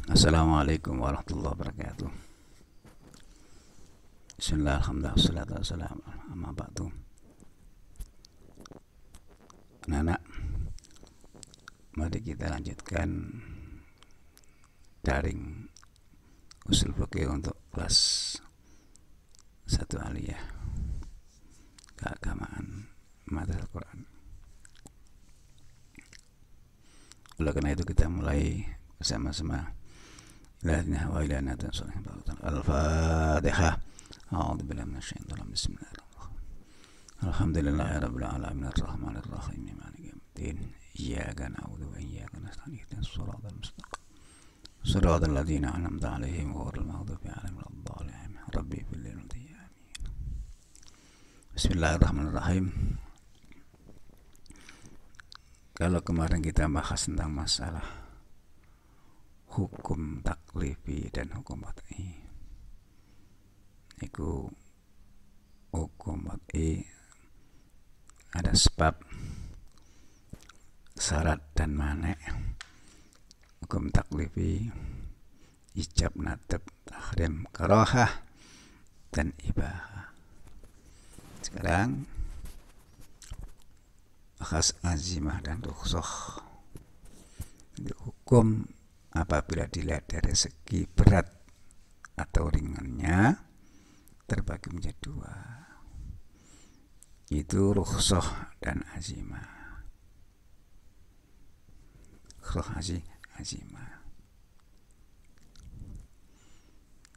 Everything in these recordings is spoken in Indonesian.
Assalamualaikum warahmatullahi wabarakatuh. Bismillah, alhamdulillah, wassalatu wassalamu amma ba'du. Anak-anak, mari kita lanjutkan daring usul fikih untuk kelas 1 aliyah keagamaan madrasah Quran. Oleh karena itu kita mulai bersama-sama. Ilahina wa ilahina tansulah. Al-Fatihah. A'udzu billahi minasyaitonir rajim. Bismillahirrahmanirrahim. Alhamdulillahi rabbil alamin arrahmanir rahim maliki yaumiddin. Iyyaka na'budu wa iyyaka nasta'in ihdinas siratal mustaqim. Siratal ladzina an'amta 'alaihim ghairil maghdubi 'alaihim waladdallin. Rabbi fil ardi amin. Bismillahirrahmanirrahim. Kalau kemarin kita bahas tentang masalah hukum taklifi dan hukum wad'i, itu hukum wad'i ada sebab, syarat dan mane. Hukum taklifi ijab, nadab, tahrim, karahah, dan ibahah. Sekarang khas azimah dan rukhsah. Hukum apabila dilihat dari segi berat atau ringannya terbagi menjadi dua, itu rukhsah dan azimah. Rukhsah, azimah.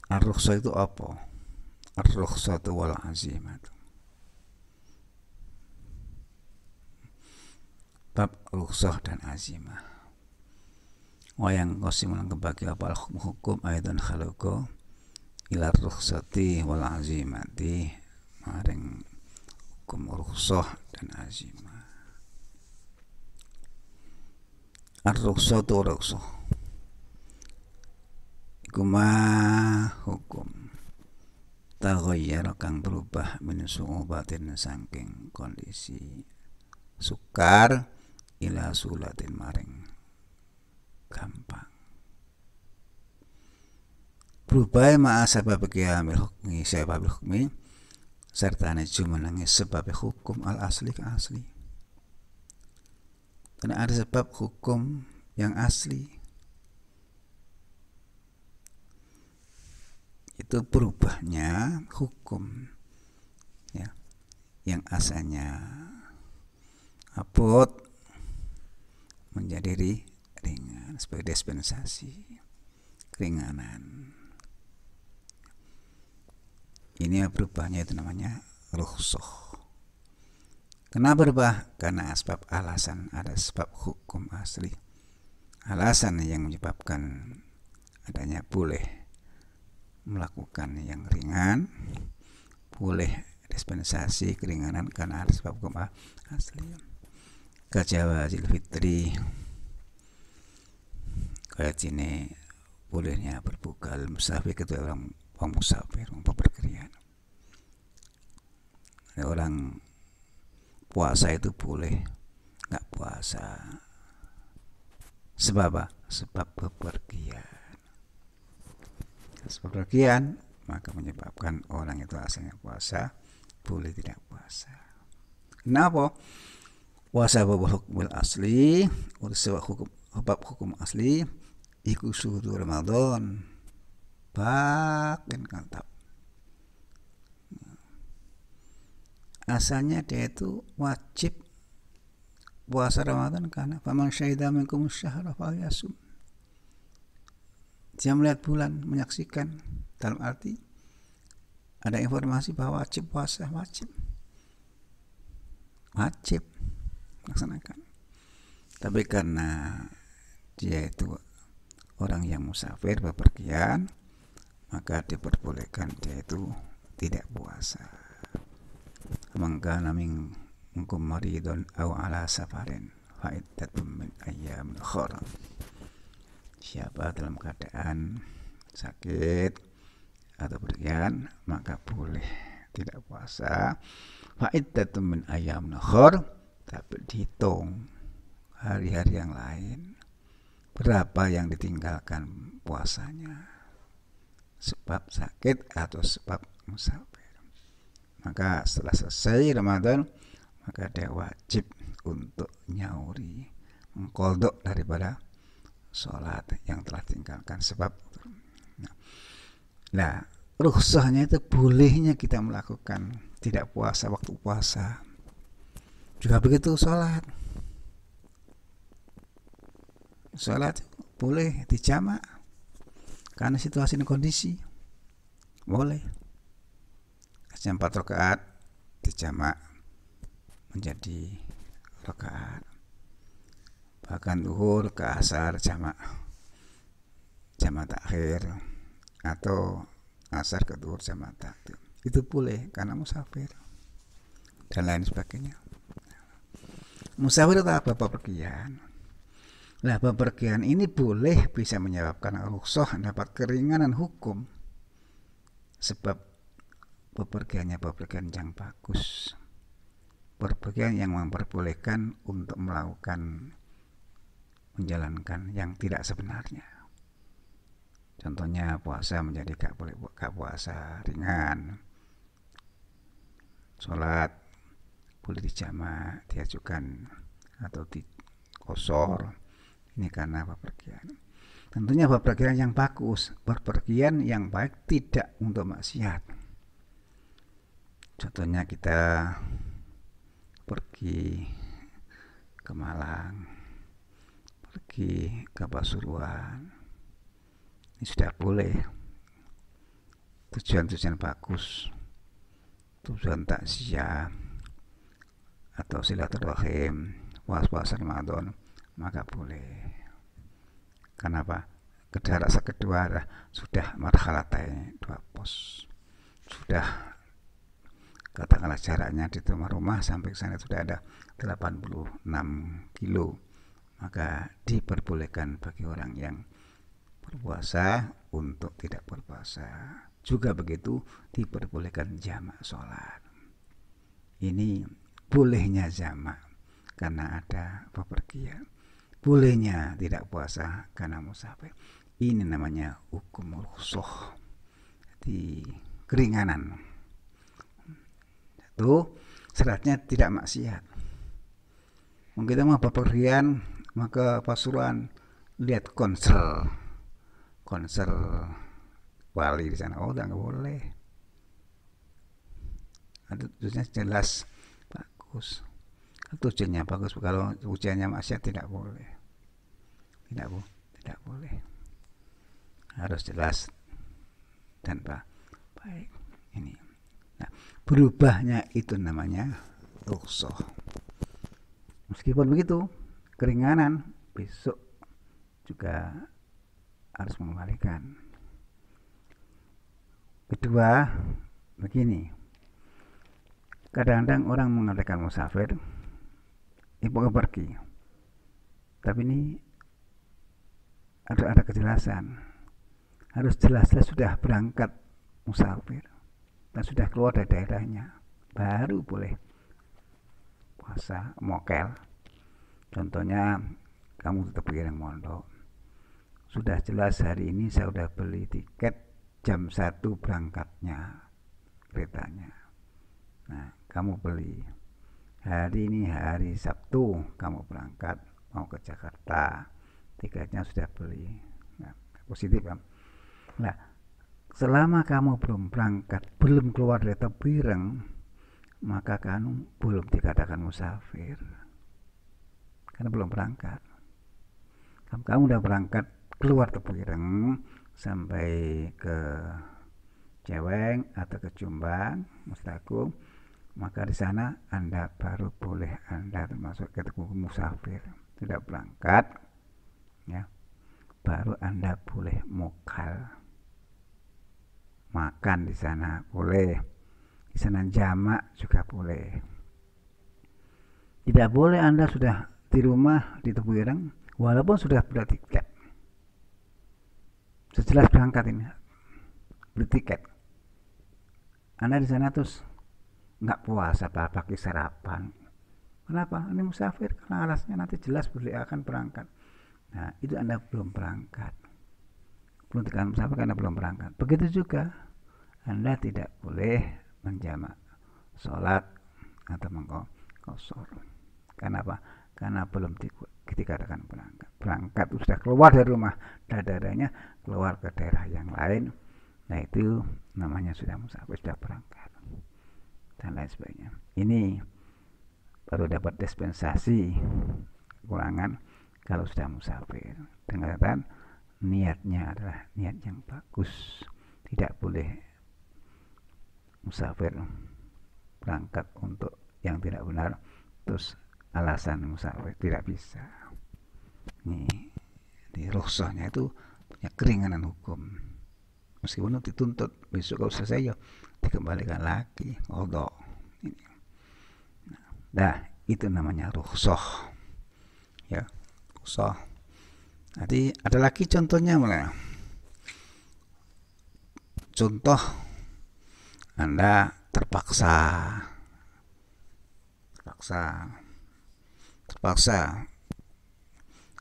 Ar-rukhsah itu apa? Ar-rukhsah itu wal azimah. Bab rukhsah dan azimah. Wayang qasimun kebagi apa hukum aidan khaluqa ila rukhsati wal azimati, maring hukum rukhsah dan azimah. Ar-rukhsah tu rukhsah iku ma hukum taghayyara kang berubah min su'ubatin saking kondisi sukar ila sulatin maring gampang. Berubah ma'a sabab qiyamil hukmi, sebab hukmi serta jumenenge sebab hukum al asli ke asli. Karena ada sebab hukum yang asli, itu berubahnya hukum ya, yang asalnya abot menjadi ringan sebagai dispensasi, keringanan. Ini berubahnya itu namanya rukhsah. Kenapa berubah? Karena sebab alasan, ada sebab hukum asli. Alasan yang menyebabkan adanya boleh melakukan yang ringan, boleh dispensasi keringanan karena ada sebab hukum asli. Kajawazil fitri, kayak sini bolehnya berbuka musafir, itu orang musafir, orang bepergian. Orang puasa itu boleh nggak puasa, sebab apa? Sebab bepergian. Sebab bepergian maka menyebabkan orang itu asalnya puasa boleh tidak puasa. Kenapa? Puasa hukum asli, sebab hukum asli iku suhu Ramadan bakin kantap. Asalnya dia itu wajib puasa Ramadan karena faman syahida minkum syahra falyasum. Dia melihat bulan, menyaksikan, dalam arti ada informasi bahwa wajib puasa, wajib laksanakan. Tapi karena dia itu orang yang musafir, bepergian, maka diperbolehkan dia itu tidak puasa. Mangkana minkum maridun aw ala safarin fa iddatun min ayyamin ukhra. Siapa dalam keadaan sakit atau bepergian maka boleh tidak puasa. Fa iddatun min ayyamin ukhra, tapi dihitung hari-hari yang lain. berapa yang ditinggalkan puasanya, sebab sakit atau sebab musafir. Maka setelah selesai Ramadan, maka dia wajib untuk nyauri, mengqadha daripada sholat yang telah tinggalkan sebab. Nah, rukhsahnya itu bolehnya kita melakukan tidak puasa waktu puasa. Juga begitu sholat. Sholat boleh dijamak karena situasi dan kondisi. Boleh. 4 rakaat dijamak menjadi rakaat. Bahkan zuhur ke asar jamak takhir, atau asar ke zuhur jamak takhir. Itu boleh karena musafir dan lain sebagainya. Musafir itu apa? Bepergian. Nah, bepergian ini boleh bisa menyebabkan rukhsah, dapat keringanan hukum, sebab bepergiannya bepergian yang bagus, bepergian yang memperbolehkan untuk menjalankan yang tidak sebenarnya. Contohnya puasa menjadi gak puasa ringan, sholat boleh dijamak, diajukan atau dikosor. Ini karena bepergian. Tentunya bepergian yang bagus, bepergian yang baik, tidak untuk maksiat. Contohnya kita pergi ke Malang, pergi ke Pasuruan, ini sudah boleh. Tujuan-tujuan bagus, tujuan takziah atau silaturahim, puasa Ramadan, maka boleh. Kenapa? Jarak kedua sudah marhalatain 2 pos. Sudah katakanlah jaraknya di rumah sampai ke sana sudah ada 86 kilo. Maka diperbolehkan bagi orang yang berpuasa untuk tidak berpuasa. Juga begitu diperbolehkan jamak sholat. Ini bolehnya jamak karena ada bepergian. Bolehnya tidak puasa karena musafir. Ini namanya hukum rukhsah, di keringanan. Itu syaratnya tidak maksiat. Mungkin kita mau bepergian, maka Pasuruan lihat konser wali di sana. Oh, nggak boleh. Ada tujuannya jelas bagus. Tujuannya bagus, kalau tujuannya maksiat tidak boleh. Tidak boleh. Harus jelas dan baik. Ini. Nah, berubahnya itu namanya rukhsah. Meskipun begitu, keringanan besok juga harus mengembalikan. Kedua, begini. Kadang-kadang orang mengatakan musafir ibu pergi, tapi ini ada kejelasan. Harus jelas-jelas sudah berangkat musafir dan sudah keluar dari daerahnya, baru boleh puasa mokel. Contohnya kamu tetap yang mondok, sudah jelas hari ini saya sudah beli tiket jam 1 berangkatnya keretanya. Nah, kamu beli hari ini hari Sabtu, kamu berangkat mau ke Jakarta, tiketnya sudah beli. Nah, positif kan? Nah, selama kamu belum berangkat, belum keluar dari Tebireng, maka kamu belum dikatakan musafir, karena belum berangkat. Kamu udah berangkat keluar Tebireng sampai ke Ceweng atau ke Jombang, Mustakum, maka di sana Anda baru boleh, Anda termasuk kategori musafir, tidak berangkat, ya, baru Anda boleh mokal, makan di sana boleh, di sana jamak juga boleh. Tidak boleh Anda sudah di rumah di Tebireng, walaupun sudah beli tiket, sejelas berangkat ini, beli tiket, Anda di sana terus nggak puasa pakai sarapan. Kenapa? Ini musafir, karena alasnya nanti jelas beli akan berangkat. Nah, itu Anda belum berangkat. Belum tekan musafir karena belum berangkat. Begitu juga Anda tidak boleh menjamak sholat atau mengqosor. Karena apa? Karena belum dikatakan berangkat. Berangkat sudah keluar dari rumah, daerahnya keluar ke daerah yang lain. Nah, itu namanya sudah musafir, sudah berangkat dan lain sebagainya. Ini baru dapat dispensasi kurangan kalau sudah musafir. Dengan catatan niatnya adalah niat yang bagus. Tidak boleh musafir berangkat untuk yang tidak benar terus alasan musafir, tidak bisa. Nih, di rukhsahnya itu punya keringanan hukum. Meskipun dituntut besok kalau selesai ya dikembalikan lagi qadha. Nah, itu namanya rukhsah. Ya, rukhsah. Nanti ada lagi contohnya mulai. Contoh Anda terpaksa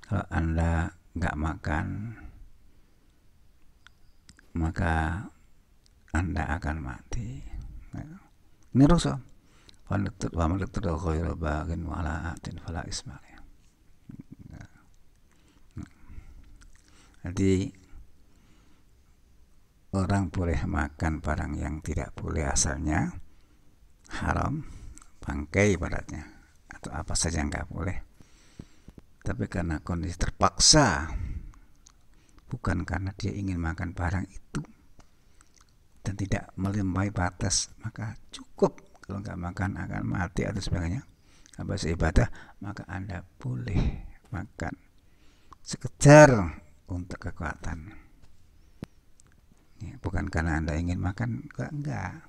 kalau Anda nggak makan maka Anda akan mati. Ini rukhsah. Wa man yattaqi ghayra baghin wala atin fala isma. Jadi orang boleh makan barang yang tidak boleh asalnya, haram, bangkai ibaratnya, atau apa saja yang nggak boleh. Tapi karena kondisi terpaksa, bukan karena dia ingin makan barang itu dan tidak melampaui batas, maka cukup. Kalau nggak makan akan mati atau sebagainya, habis ibadah, maka Anda boleh makan sekedar untuk kekuatan. Ya, bukan karena Anda ingin makan, enggak.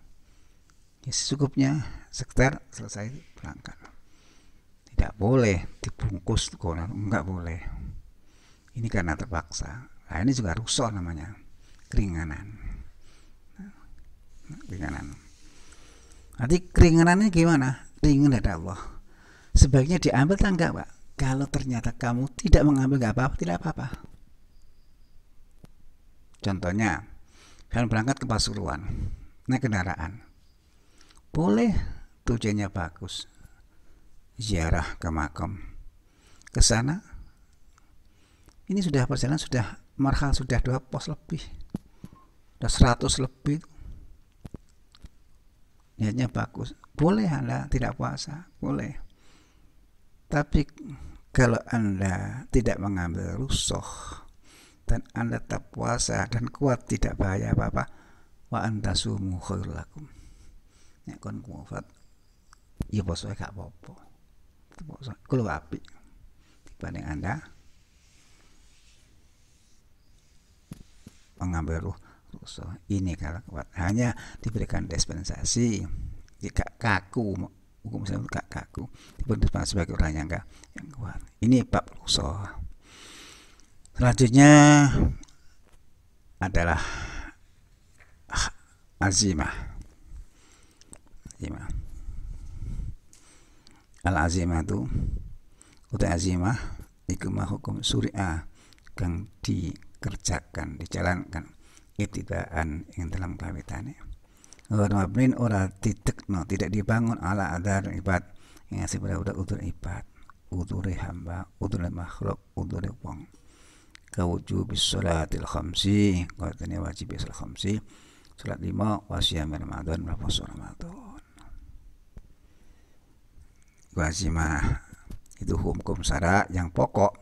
Ya, secukupnya sekedar selesai berangkat. Tidak boleh dibungkus konon, enggak boleh. Ini karena terpaksa. Nah, ini juga rukhsah namanya, keringanan. Keringanan. Nanti keringanannya gimana? Ringan dari Allah. Sebaiknya diambil atau enggak, Pak? Kalau ternyata kamu tidak mengambil, enggak apa-apa, tidak apa-apa. Contohnya, kalian berangkat ke Pasuruan, naik kendaraan. Boleh, tujuannya bagus, ziarah ke makam. Ke sana, ini sudah perjalanan, sudah marhal, sudah 2 pos lebih, sudah 100 lebih. Niatnya bagus, boleh Anda tidak puasa, boleh. Tapi kalau Anda tidak mengambil rukhsah dan Anda tetap puasa dan kuat, tidak bahaya apa-apa, wa antasumu khairul lakum. Nek kon kuat ya poso gak apa-apa. Poso kuwi apik dibanding Anda mengambil rukhsah. Ini kalau kuat hanya diberikan dispensasi, jika kaku hukum Islam gak kaku, diberi dispensasi sebagai orang yang kuat. Ini bab rukhsah. Selanjutnya adalah azimah. Al-azimah itu azimah iku hukum syariah kang dikerjakan, dijalankan ibtidaan yang dalam kawitane. Mabnin ora ditekno, tidak dibangun ala adar ibad yang sebenarnya utur ibad, uturi hamba, uturi makhluk, uturi wong. Kawujubis sholatil khamsi, katanya wajib salat khamsi, salat 5, wasiyam Ramadan, puasa Ramadan. Wazimah itu hukum syara yang pokok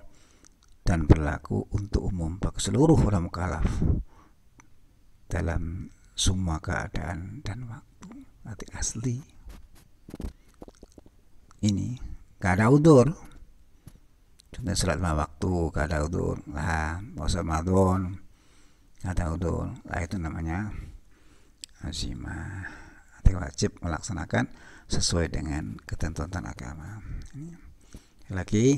dan berlaku untuk umum bagi seluruh orang mukallaf dalam semua keadaan dan waktu. Arti asli ini gak ada udur. Contohnya salat 5 waktu gak ada udur, lah puasa Ramadan gak ada udur, lah itu namanya azimah. Arti wajib melaksanakan sesuai dengan ketentuan agama. Ini lagi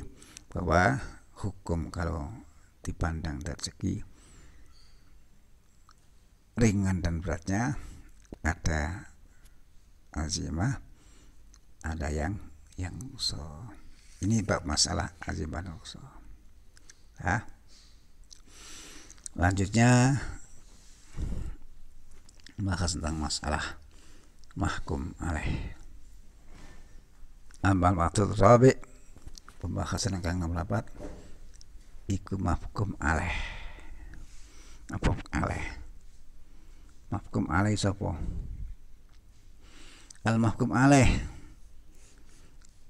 bahwa hukum kalau dipandang dari segi ringan dan beratnya, ada azimah, ada yang so. Ini bab masalah azimah dan rukhsah. Nah, lanjutnya bahas tentang masalah mahkum alaih. Amal maksud rabi, pembahasan yang kang nomor 4 iku mahkum alaih. Apa alaih? Mahkum alaih sapa? Al mahkum alaih.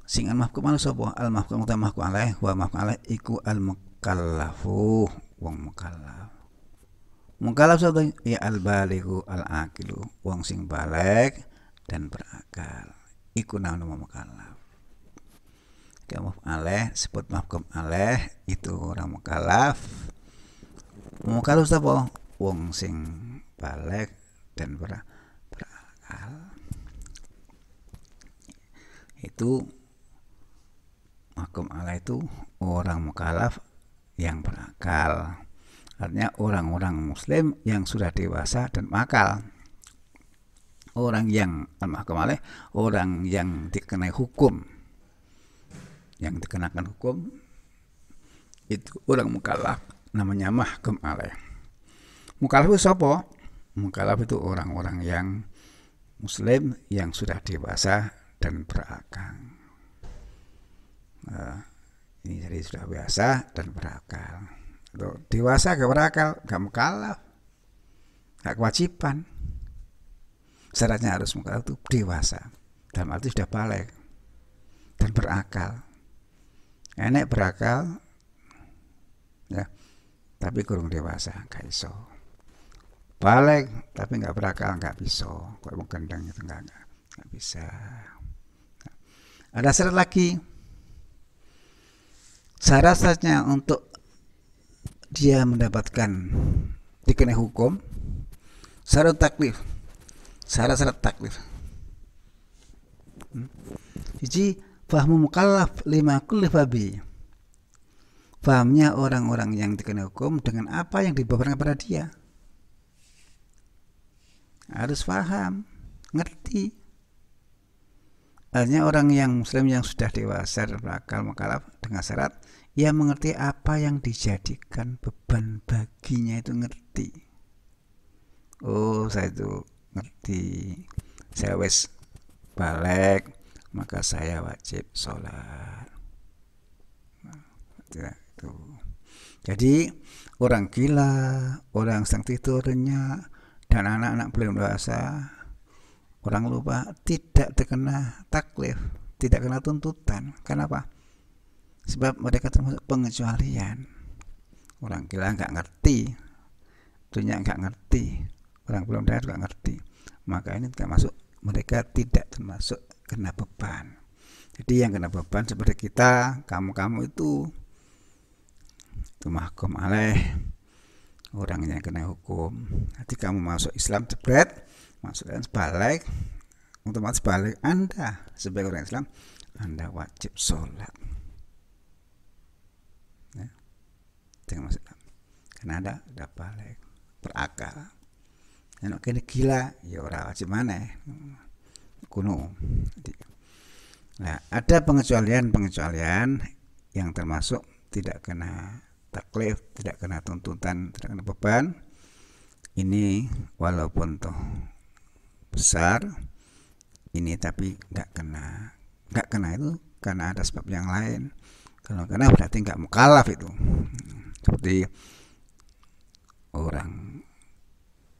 Sing al mahkum alaih sapa? Al mahkum utama mahkum alaih wa mahkum alaih iku al mukallafu, wong mukallaf. Mukallaf sapa? Ya al balighu al aqilu, wong sing baligh dan berakal. Iku namanya mukallaf. Mahkum alaih, sebut mahkum alaih itu orang mukallaf. Mukallaf sapa? Wong sing baligh dan berakal. Itu mahkum alaih itu orang mukallaf yang berakal. Artinya orang-orang muslim yang sudah dewasa dan akal. Orang yang mahkum alaih, orang yang dikenai hukum, yang dikenakan hukum, itu orang mukallaf, namanya mahkum alaih. Mukallaf itu siapa? Mukallaf itu orang-orang yang muslim yang sudah dewasa dan berakal. Ini jadi sudah biasa dan berakal. Dewasa gak berakal, gak mukallaf, gak kewajiban. Syaratnya harus mukallaf itu dewasa, dalam arti sudah balik dan berakal. Enek berakal ya, tapi kurang dewasa, gak iso. Balik tapi gak berakal, gak bisa. Kok mau gendang itu gak bisa. Nah, ada syarat lagi. Syaratnya untuk dia mendapatkan dikenai hukum, syarat taklif. Syarat taklif. Jadi fahmu mukallaf lima kulli fabi. Fahamnya orang-orang yang dikenai hukum dengan apa yang dibawakan kepada dia. Harus paham, ngerti. Artinya orang yang muslim yang sudah dewasa dan berakal mukallaf dengan syarat ia mengerti apa yang dijadikan beban baginya, itu ngerti. Oh, saya itu ngerti. Saya wis balik, maka saya wajib sholat. Itu. Jadi orang gila, orang sedang tidurnya, dan anak-anak belum dewasa, orang lupa, tidak terkena taklif, tidak kena tuntutan. Kenapa? Sebab mereka termasuk pengecualian. Orang gila nggak ngerti, dunia nggak ngerti, orang belum dewasa nggak ngerti, maka ini termasuk mereka tidak termasuk kena beban. Jadi yang kena beban seperti kita, kamu itu mahkum alaih, orang yang kena hukum. Nanti kamu masuk Islam jebret, masuk Islam balik, otomatis balik Anda sebagai orang Islam, Anda wajib sholat. Ya, dengan masuk Islam, karena Anda udah balik, berakal. Yang kena gila, ya orang wajib mana? Kuno. Nah, ada pengecualian yang termasuk tidak kena taklif, tidak kena tuntutan, tidak kena beban. Ini walaupun toh besar, ini tapi nggak kena itu karena ada sebab yang lain. Kalau kena berarti nggak mukallaf itu. Seperti orang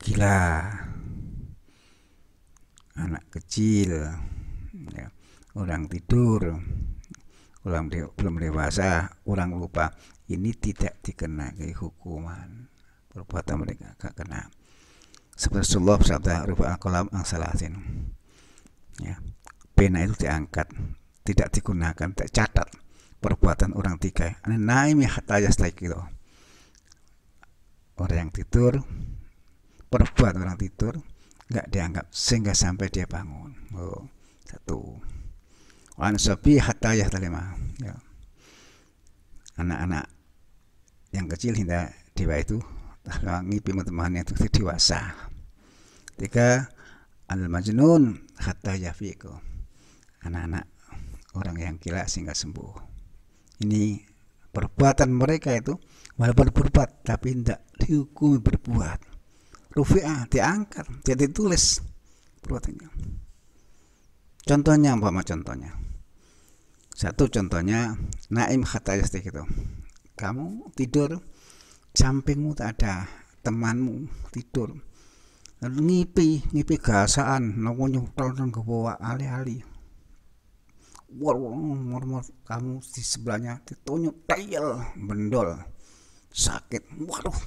gila, anak kecil, ya, orang tidur, orang belum dewasa, orang lupa, ini tidak dikenai hukuman perbuatan mereka, gak kena. Seperti Rasulullah bersabda, rufa al-qalam ang-salasin, ya, pena itu diangkat, tidak digunakan, tidak catat perbuatan orang tiga. Naimi hatta yastaiqiz, orang yang tidur, perbuatan orang tidur nggak dianggap sehingga sampai dia bangun. Oh, satu. Wan sabi hatta yahtalima, ya. Anak-anak yang kecil hingga dewa itu ngipi temannya itu dewasa. Tiga, al majnun hatta yafiqu, anak-anak orang yang gila sehingga sembuh. Ini perbuatan mereka itu walaupun berbuat tapi tidak dihukumi berbuat. Rufi'ah, diangkat, tidak ditulis perbuatannya. Contohnya contohnya. Satu contohnya naim hatta yastik itu. Kamu tidur, sampingmu tak ada temanmu tidur. Lalu ngipi gasaan, namanya nyutrol ke bawah alih-alih. Murmur kamu di sebelahnya ditunjuk tayel bendol sakit, waduh,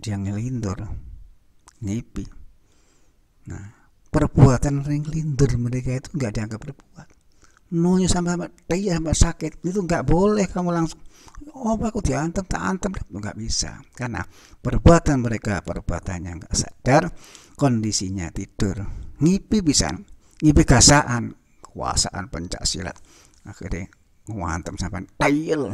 dia ngelindur ngipi. Nah, perbuatan ring lindur mereka itu nggak dianggap berbuat. Nunjuk sampai tayel sampai sakit itu nggak boleh kamu langsung aku diantem tak antem, nggak bisa, karena perbuatan mereka perbuatannya nggak sadar, kondisinya tidur ngipi bisa ngipi gasaan, kekuasaan pencak silat, akhirnya ngantem sampai tayel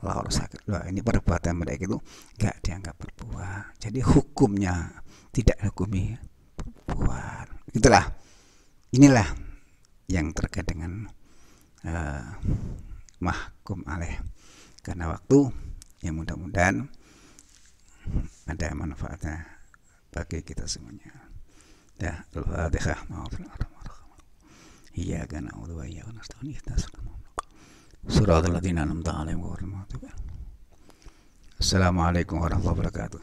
lalu sakit. Loh, ini perbuatan mereka itu nggak dianggap berbuat, jadi hukumnya tidak hukumi berbuat. Inilah yang terkait dengan mahkum alaih. Karena waktu, ya mudah-mudahan ada manfaatnya bagi kita semuanya. Ya, Al-Fatihah. Iyyaka na'budu wa iyyaka nasta'in. Shiratal ladzina an'amta 'alaihim ghairil maghdubi 'alaihim. Assalamualaikum warahmatullahi wabarakatuh.